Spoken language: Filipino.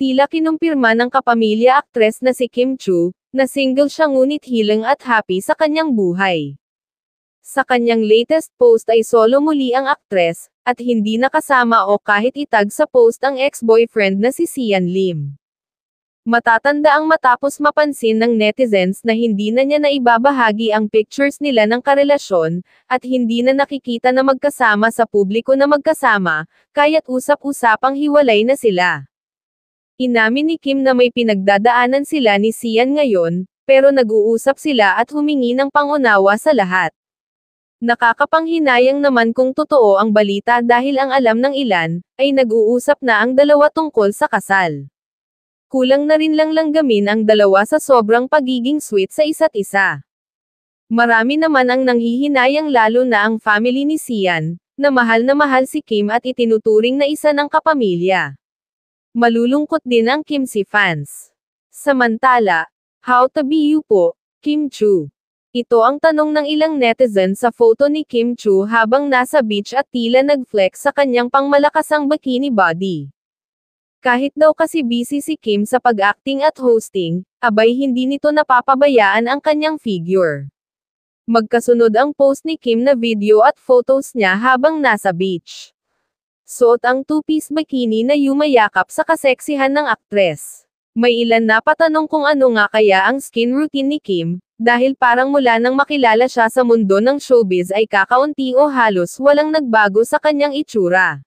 Tila kinumpirma ng kapamilya aktres na si Kim Chu, na single siya ngunit healing at happy sa kanyang buhay. Sa kanyang latest post ay solo muli ang aktres, at hindi nakasama o kahit itag sa post ang ex-boyfriend na si Sian Lim. Matatanda ang matapos mapansin ng netizens na hindi na niya naibabahagi ang pictures nila ng karelasyon, at hindi na nakikita na magkasama sa publiko na magkasama, kaya't usap-usapang hiwalay na sila. Inamin ni Kim na may pinagdadaanan sila ni Sian ngayon, pero nag-uusap sila at humingi ng pangunawa sa lahat. Nakakapanghinayang naman kung totoo ang balita dahil ang alam ng ilan, ay nag-uusap na ang dalawa tungkol sa kasal. Kulang na rin lang langgamin ang dalawa sa sobrang pagiging sweet sa isa't isa. Marami naman ang nanghihinayang lalo na ang family ni Sian, na mahal si Kim at itinuturing na isa ng kapamilya. Malulungkot din ang Kim si fans. Samantala, how to be you po, Kim Chu? Ito ang tanong ng ilang netizen sa photo ni Kim Chu habang nasa beach at tila nag-flex sa kanyang pangmalakasang bikini body. Kahit daw kasi busy si Kim sa pag-acting at hosting, abay hindi nito napapabayaan ang kanyang figure. Magkasunod ang post ni Kim na video at photos niya habang nasa beach. Suot ang two-piece bikini na yumayakap sa kaseksihan ng aktres. May ilan na patanong kung ano nga kaya ang skin routine ni Kim, dahil parang mula nang makilala siya sa mundo ng showbiz ay kakaunti o halos walang nagbago sa kanyang itsura.